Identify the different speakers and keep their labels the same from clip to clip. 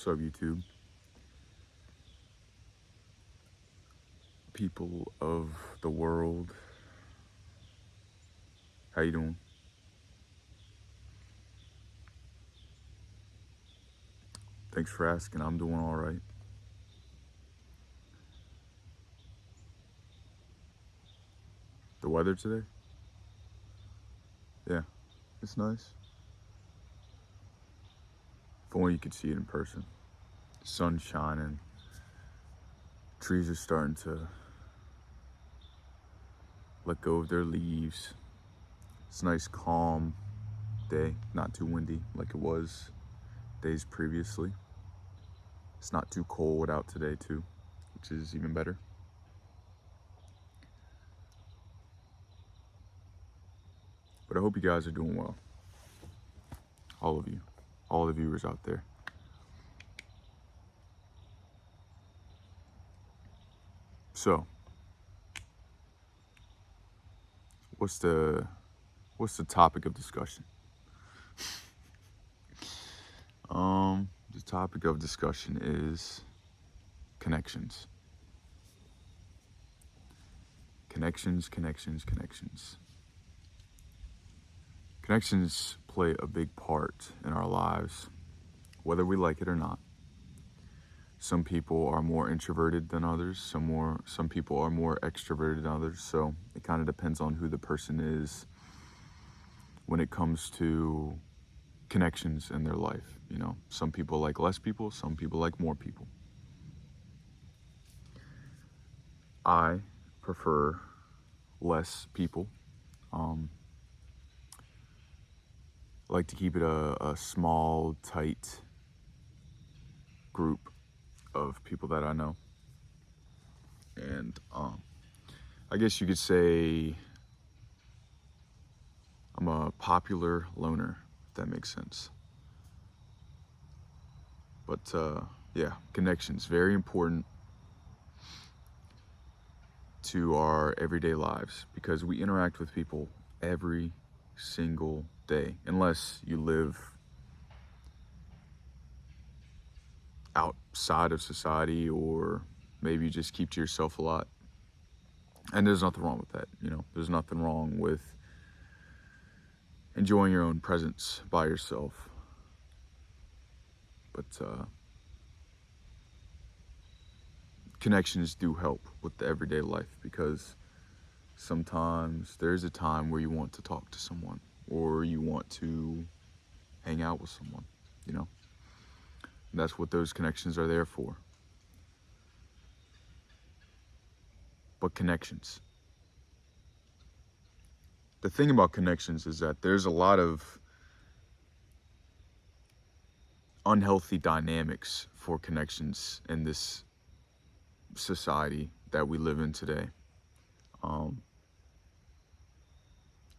Speaker 1: What's up, YouTube? People of the world, how you doing? Thanks for asking. I'm doing all right. The weather today? Yeah, it's nice. If only you could see it in person. Sun's shining. Trees are starting to let go of their leaves. It's a nice, calm day. Not too windy like it was days previously. It's not too cold out today, too, which is even better. But I hope you guys are doing well. All of you. All the viewers out there. So, what's the topic of discussion? The topic of discussion is connections. Connections. Connections play a big part in our lives, whether we like it or not. Some people are more introverted than others. Some people are more extroverted than others. So it kind of depends on who the person is when it comes to connections in their life. You know, some people like less people, some people like more people. I prefer less people. Like to keep it a small, tight group of people that I know. And I guess you could say I'm a popular loner, if that makes sense. But yeah, connections, very important to our everyday lives because we interact with people every single day, unless you live outside of society or maybe you just keep to yourself a lot. And there's nothing wrong with that, you know. There's nothing wrong with enjoying your own presence by yourself. But connections do help with the everyday life because sometimes there's a time where you want to talk to someone or you want to hang out with someone, you know. And that's what those connections are there for. But connections. The thing about connections is that there's a lot of unhealthy dynamics for connections in this society that we live in today.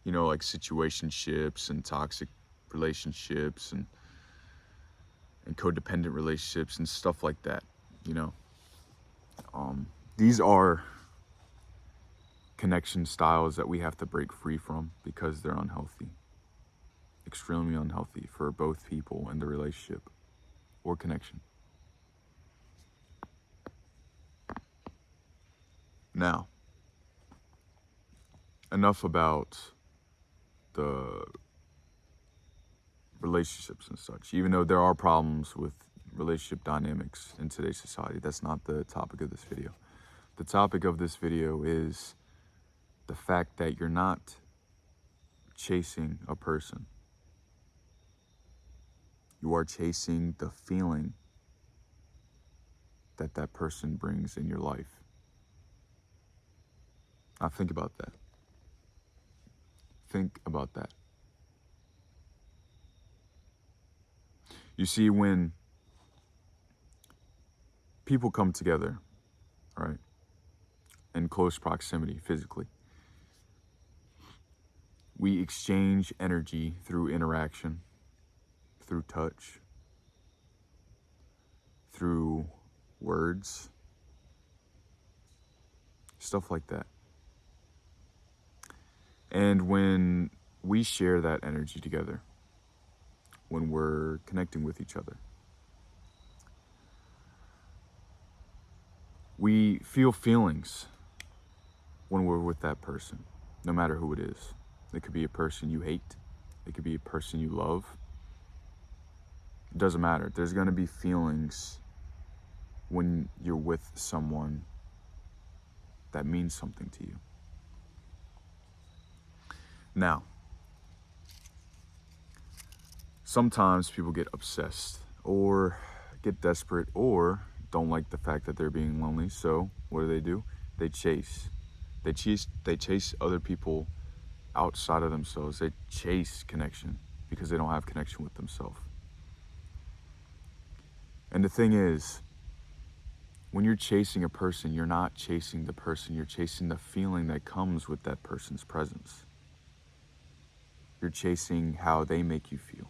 Speaker 1: You know, like situationships and toxic relationships and codependent relationships and stuff like that, you know. These are connection styles that we have to break free from because they're unhealthy. Extremely unhealthy for both people in the relationship or connection. Now, enough about the relationships and such. Even though there are problems with relationship dynamics in today's society, that's not the topic of this video. The topic of this video is the fact that you're not chasing a person. You are chasing the feeling that that person brings in your life. Now think about that. Think about that. You see, when people come together, right, in close proximity physically, we exchange energy through interaction, through touch, through words, stuff like that. And when we share that energy together, when we're connecting with each other, We feel feelings when we're with that person, no matter who it is. It could be a person you hate. It could be a person you love. It doesn't matter. There's going to be feelings when you're with someone that means something to you. Now, sometimes people get obsessed or get desperate or don't like the fact that they're being lonely. So what do? They chase. They chase other people outside of themselves. They chase connection because they don't have connection with themselves. And the thing is, when you're chasing a person, you're not chasing the person. You're chasing the feeling that comes with that person's presence. You're chasing how they make you feel.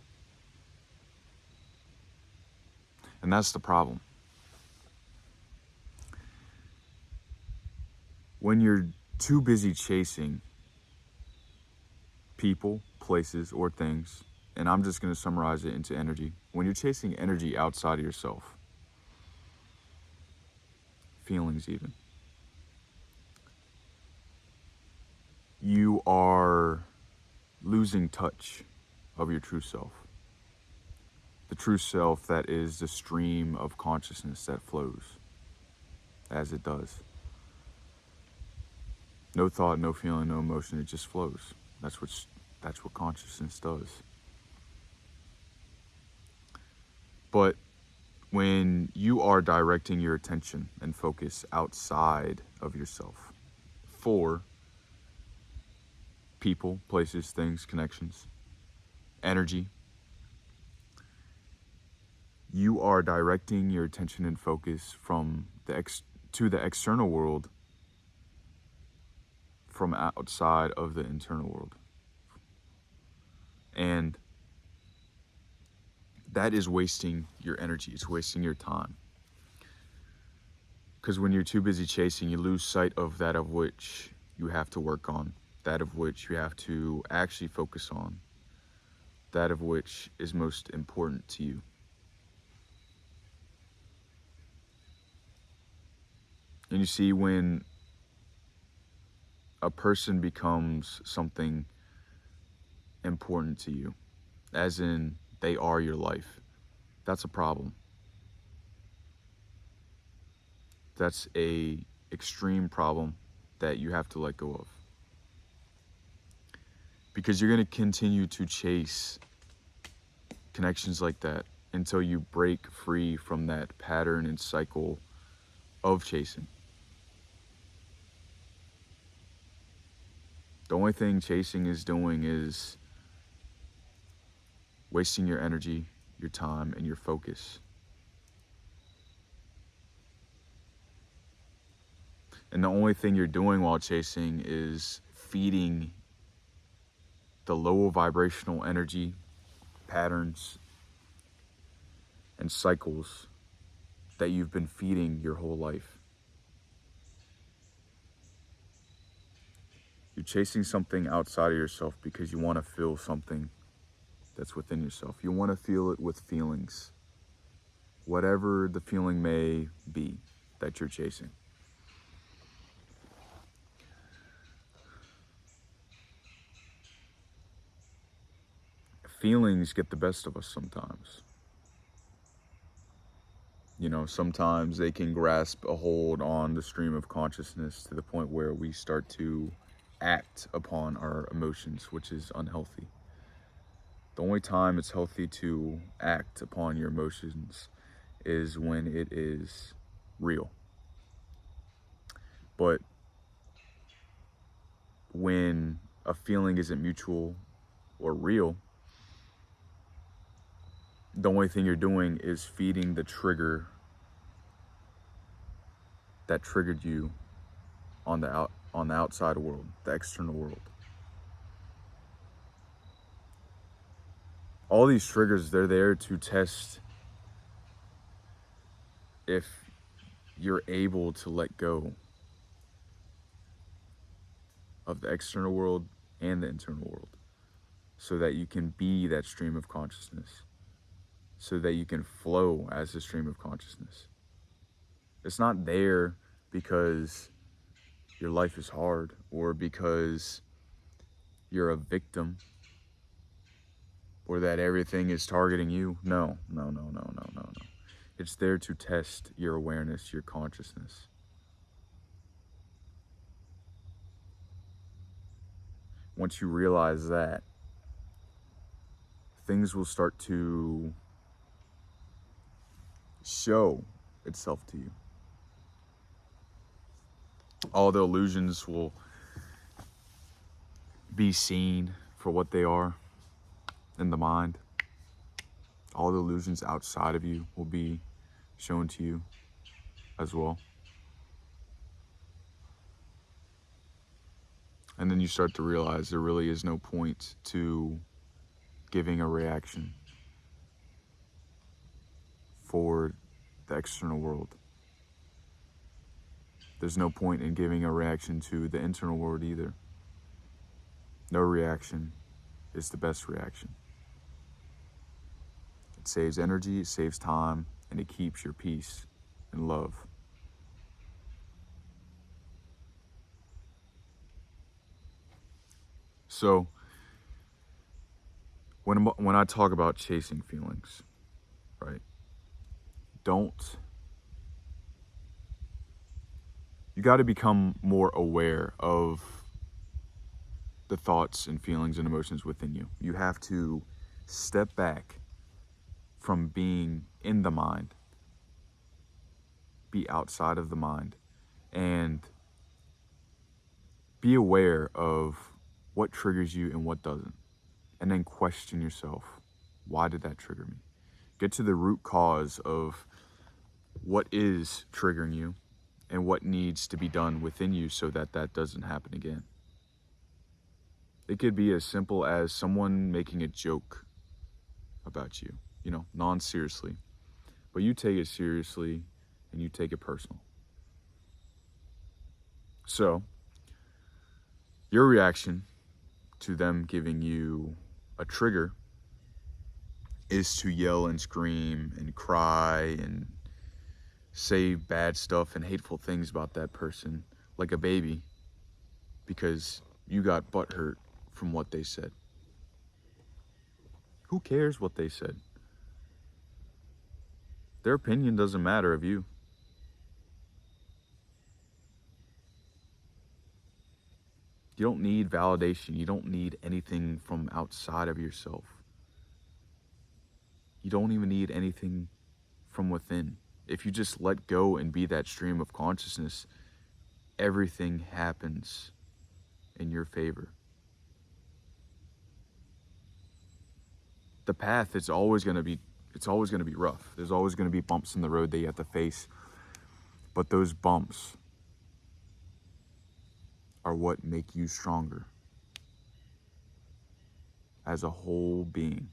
Speaker 1: And that's the problem. When you're too busy chasing people, places, or things, and I'm just going to summarize it into energy. When you're chasing energy outside of yourself, feelings even, you are losing touch of your true self. The true self that is the stream of consciousness that flows as it does. No thought, no feeling, no emotion, it just flows. That's what consciousness does. But when you are directing your attention and focus outside of yourself for people, places, things, connections, energy, you are directing your attention and focus from to the external world from outside of the internal world. And that is wasting your energy. It's wasting your time. Because when you're too busy chasing, you lose sight of that of which you have to work on, that of which you have to actually focus on, that of which is most important to you. And you see, when a person becomes something important to you, as in they are your life, that's a problem. That's a extreme problem that you have to let go of. Because you're going to continue to chase connections like that until you break free from that pattern and cycle of chasing. The only thing chasing is doing is wasting your energy, your time, and your focus. And the only thing you're doing while chasing is feeding the low vibrational energy patterns and cycles that you've been feeding your whole life. You're chasing something outside of yourself because you want to feel something that's within yourself. You want to feel it with feelings, whatever the feeling may be that you're chasing. Feelings get the best of us sometimes. You know, sometimes they can grasp a hold on the stream of consciousness to the point where we start to act upon our emotions, which is unhealthy. The only time it's healthy to act upon your emotions is when it is real. But when a feeling isn't mutual or real, the only thing you're doing is feeding the trigger that triggered you on the outside world, the external world. All these triggers, they're there to test if you're able to let go of the external world and the internal world, so that you can be that stream of consciousness, so that you can flow as a stream of consciousness. It's not there because your life is hard or because you're a victim or that everything is targeting you. No. It's there to test your awareness, your consciousness. Once you realize that, things will start to show itself to you. All the illusions will be seen for what they are in the mind. All the illusions outside of you will be shown to you as well. And then you start to realize there really is no point to giving a reaction for the external world. There's no point in giving a reaction to the internal world either. No reaction is the best reaction. It saves energy, it saves time, and it keeps your peace and love. So, when I talk about chasing feelings, right? You got to become more aware of the thoughts and feelings and emotions within you. You have to step back from being in the mind, be outside of the mind, and be aware of what triggers you and what doesn't. And then question yourself, why did that trigger me? Get to the root cause of what is triggering you and what needs to be done within you so that that doesn't happen again. It could be as simple as someone making a joke about you, non-seriously. But you take it seriously and you take it personal. So, your reaction to them giving you a trigger is to yell and scream and cry and say bad stuff and hateful things about that person like a baby because you got butthurt from what they said. Who cares what they said? Their opinion doesn't matter of you. You don't need validation. You don't need anything from outside of yourself. You don't even need anything from within. If you just let go and be that stream of consciousness, everything happens in your favor. The path is always going to be rough. There's always going to be bumps in the road that you have to face. But those bumps are what make you stronger as a whole being.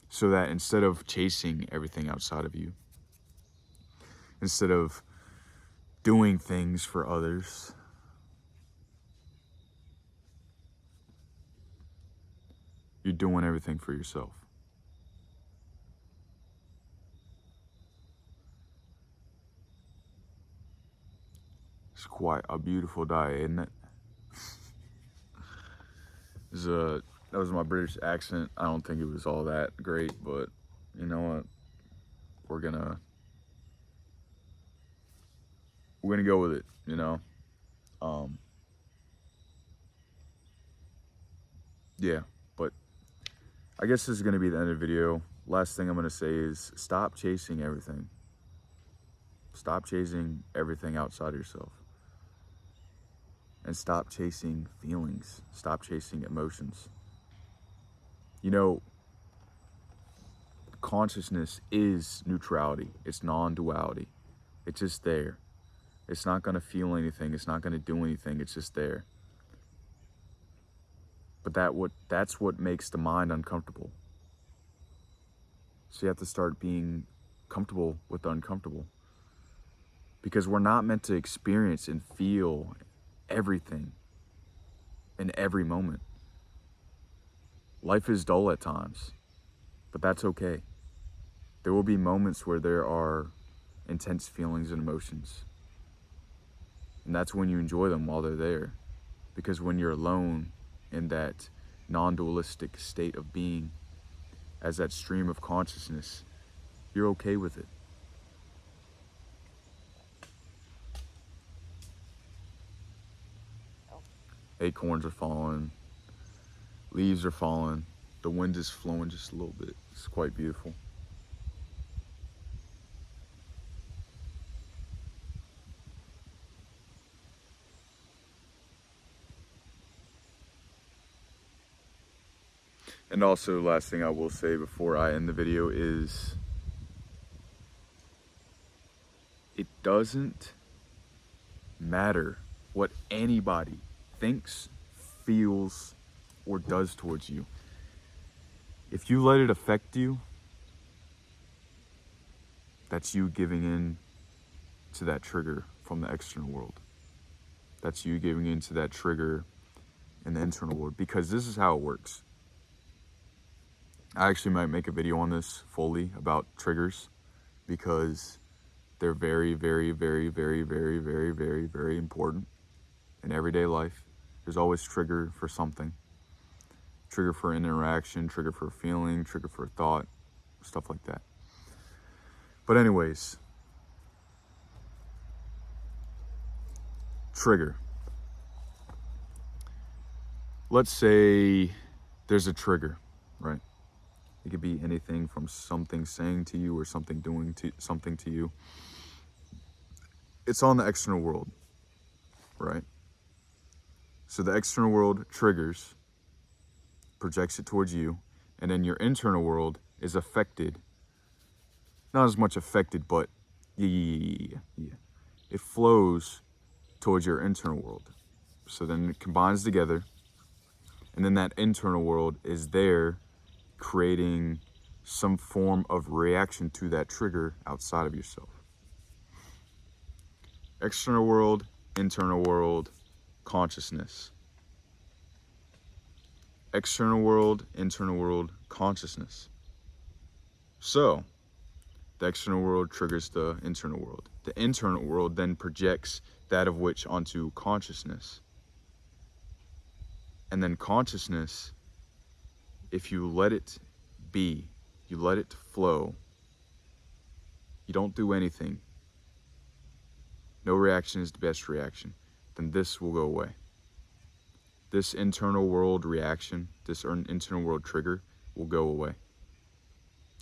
Speaker 1: So that instead of chasing everything outside of you, instead of doing things for others, you're doing everything for yourself. It's quite a beautiful day, isn't it? That was my British accent. I don't think it was all that great, but you know what? We're gonna go with it, Yeah, but I guess this is gonna be the end of the video. Last thing I'm gonna say is stop chasing everything. Stop chasing everything outside of yourself. And stop chasing feelings. Stop chasing emotions. Consciousness is neutrality. It's non-duality. It's just there. It's not going to feel anything. It's not going to do anything. It's just there. But that's what makes the mind uncomfortable. So you have to start being comfortable with the uncomfortable. Because we're not meant to experience and feel everything in every moment. Life is dull at times, but that's okay. There will be moments where there are intense feelings and emotions. And that's when you enjoy them while they're there. Because when you're alone in that non-dualistic state of being, as that stream of consciousness, you're okay with it. Acorns are falling, leaves are falling, the wind is flowing just a little bit. It's quite beautiful. And also, last thing I will say before I end the video is, it doesn't matter what anybody thinks, feels, or does towards you. If you let it affect you, that's you giving in to that trigger from the external world. That's you giving in to that trigger in the internal world, because this is how it works. I actually might make a video on this fully about triggers, because they're very, very, very, very, very, very, very, very important in everyday life. There's always trigger for something. Trigger for an interaction, trigger for a feeling, trigger for a thought, stuff like that. But anyways, trigger. Let's say there's a trigger, right? It could be anything from something saying to you or something doing something to you. It's on the external world, right? So the external world triggers, projects it towards you, and then your internal world is affected. Not as much affected, but yeah. It flows towards your internal world. So then it combines together, and then that internal world is there creating some form of reaction to that trigger outside of yourself. External world, internal world, consciousness. External world, internal world, consciousness. So, the external world triggers the internal world. The internal world then projects that of which onto consciousness. And then consciousness, if you let it be, you let it flow, you don't do anything, no reaction is the best reaction, then this will go away. This internal world reaction, this internal world trigger will go away.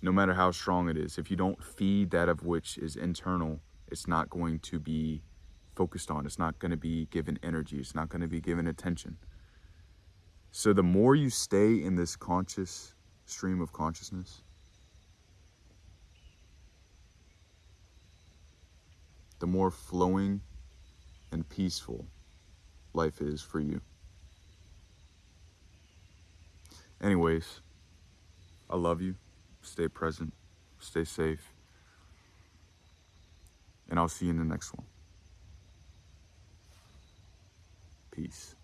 Speaker 1: No matter how strong it is. If you don't feed that of which is internal, it's not going to be focused on. It's not going to be given energy. It's not going to be given attention. So the more you stay in this conscious stream of consciousness, the more flowing and peaceful life is for you. Anyways, I love you. Stay present. Stay safe. And I'll see you in the next one. Peace.